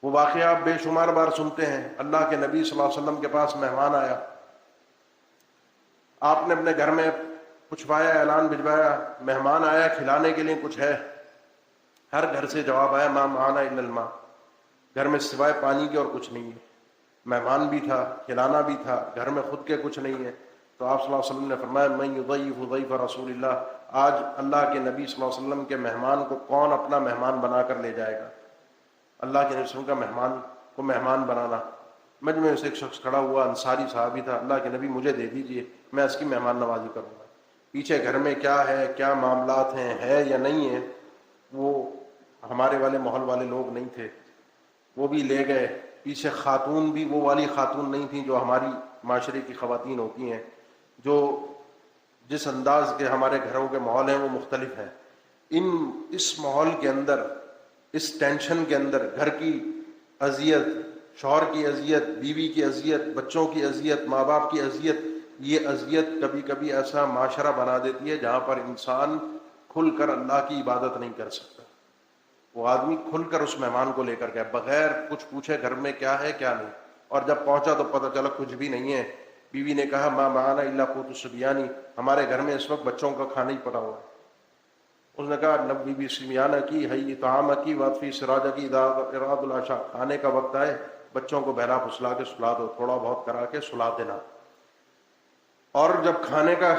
وہ واقعہ آپ بے شمار بار سنتے ہیں. اللہ کے نبی صلی اللہ علیہ وسلم کے پاس مہمان آیا، آپ نے اپنے گھر میں پوچھوایا، اعلان بھجوایا، مہمان آیا کھلانے کے لیے کچھ ہے؟ ہر گھر سے جواب آیا ما معنا الا الماء، گھر میں سوائے پانی کے اور کچھ نہیں ہے. مہمان بھی تھا، کھلانا بھی تھا، گھر میں خود کے کچھ نہیں ہے. تو آپ صلی اللہ علیہ وسلم نے فرمایا من یضیف ضیف رسول اللہ، آج اللہ کے نبی صلی اللہ علیہ وسلم کے مہمان کو کون اپنا مہمان بنا کر لے جائے گا؟ اللہ کے نبی صلی اللہ علیہ وسلم کا مہمان کو مہمان بنانا. مجمع سے ایک شخص کھڑا ہوا، انصاری صحابی تھا، اللہ کے نبی مجھے دے دیجئے، میں اس کی مہمان نوازی کروں گا. پیچھے گھر میں کیا ہے، کیا معاملات ہیں، ہے یا نہیں ہے، وہ ہمارے والے ماحول والے لوگ نہیں تھے، وہ بھی لے گئے. پیچھے خاتون بھی وہ والی خاتون نہیں تھیں جو ہماری معاشرے کی خواتین ہوتی ہیں، جو جس انداز کے ہمارے گھروں کے ماحول ہیں وہ مختلف ہیں. اس ماحول کے اندر، اس ٹینشن کے اندر، گھر کی اذیت، شوہر کی اذیت، بیوی کی اذیت، بچوں کی اذیت، ماں باپ کی اذیت، یہ اذیت کبھی کبھی ایسا معاشرہ بنا دیتی ہے جہاں پر انسان کھل کر اللہ کی عبادت نہیں کر سکتا. وہ آدمی کھل کر اس مہمان کو لے کر گیا بغیر کچھ پوچھے گھر میں کیا ہے کیا نہیں، اور جب پہنچا تو پتہ چلا کچھ بھی نہیں ہے. بیوی نے کہا ما معنا الا قوت الصبیان، ہمارے گھر میں اس وقت بچوں کا کھانا ہی پڑا ہوا ہے. اس نے کہا نبی بی سمیانہ کی حی طعام کی واطفی سراج کی اراد العشاء، کھانے کا وقت آئے بچوں کو بہلا پھسلا کے سلا دو، تھوڑا بہت کرا کے سلا دینا، اور جب کھانے کا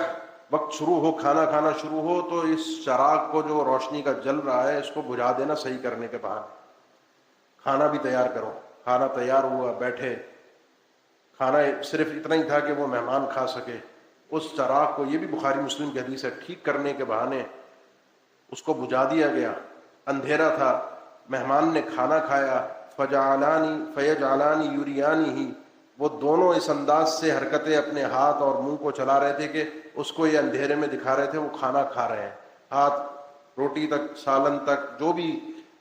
وقت شروع ہو، کھانا کھانا شروع ہو تو اس چراغ کو جو روشنی کا جل رہا ہے اس کو بجھا دینا صحیح کرنے کے بعد. کھانا بھی تیار کرو. کھانا تیار ہوا، بیٹھے، کھانا صرف اتنا ہی تھا کہ وہ مہمان کھا سکے. اس چراغ کو، یہ بھی بخاری مسلم کی حدیث ہے، ٹھیک کرنے کے بہانے اس کو بجھا دیا گیا. اندھیرا تھا، مہمان نے کھانا کھایا، فیجعلانی یوریانی ہی، وہ دونوں اس انداز سے حرکتیں اپنے ہاتھ اور منہ کو چلا رہے تھے کہ اس کو یہ اندھیرے میں دکھا رہے تھے وہ کھانا کھا رہے ہیں. ہاتھ روٹی تک، سالن تک، جو بھی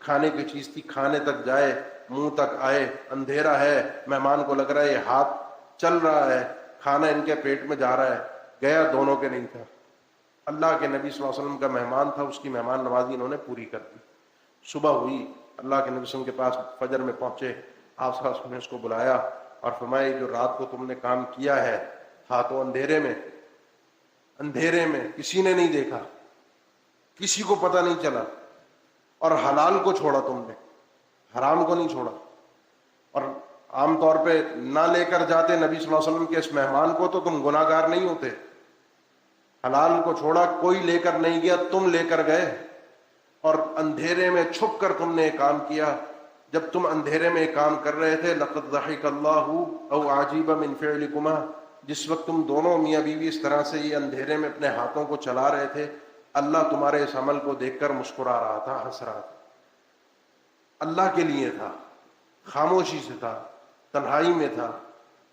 کھانے کی چیز تھی کھانے تک جائے، منہ تک آئے. اندھیرا ہے، مہمان کو لگ رہا ہے یہ ہاتھ چل رہا ہے، کھانا ان کے پیٹ میں جا رہا ہے. گیا دونوں کے نہیں تھا. اللہ کے نبی صلی اللہ علیہ وسلم کا مہمان تھا، اس کی مہمان نوازی انہوں نے پوری کر دی. صبح ہوئی، اللہ کے نبی صلی اللہ علیہ وسلم کے پاس فجر میں پہنچے. آپ صلی اللہ علیہ وسلم نے اس کو بلایا اور فرمایا جو رات کو تم نے کام کیا ہے تھا تو اندھیرے میں کسی نے نہیں دیکھا، کسی کو پتہ نہیں چلا، اور حلال کو چھوڑا تم نے، حرام کو نہیں چھوڑا. اور عام طور پہ نہ لے کر جاتے نبی صلی اللہ علیہ وسلم کے اس مہمان کو تو تم گناہ گار نہیں ہوتے. حلال کو چھوڑا، کوئی لے کر نہیں گیا، تم لے کر گئے، اور اندھیرے میں چھپ کر تم نے ایک کام کیا. جب تم اندھیرے میں ایک کام کر رہے تھے لقد ضحک اللہ او عجیب من فعلکما، جس وقت تم دونوں میاں بیوی اس طرح سے یہ اندھیرے میں اپنے ہاتھوں کو چلا رہے تھے، اللہ تمہارے اس عمل کو دیکھ کر مسکرا رہا تھا، ہنس رہا تھا. اللہ کے لیے تھا، خاموشی سے تھا، تنہائی میں تھا،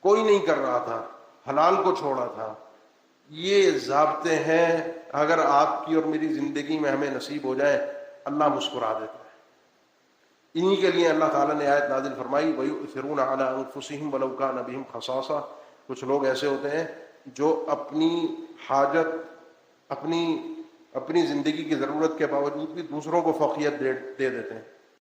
کوئی نہیں کر رہا تھا، حلال کو چھوڑا تھا. یہ ضابطے ہیں، اگر آپ کی اور میری زندگی میں ہمیں نصیب ہو جائے اللہ مسکرا دیتا ہے. انہی کے لیے اللہ تعالیٰ نے آیت نازل فرمائی وَيُؤْثِرُونَ عَلَىٰ أَنفُسِهِمْ وَلَوْ كَانَ بِهِمْ خَصَاصَةٌ. کچھ لوگ ایسے ہوتے ہیں جو اپنی حاجت، اپنی زندگی کی ضرورت کے باوجود بھی دوسروں کو فوقیت دے دیتے ہیں.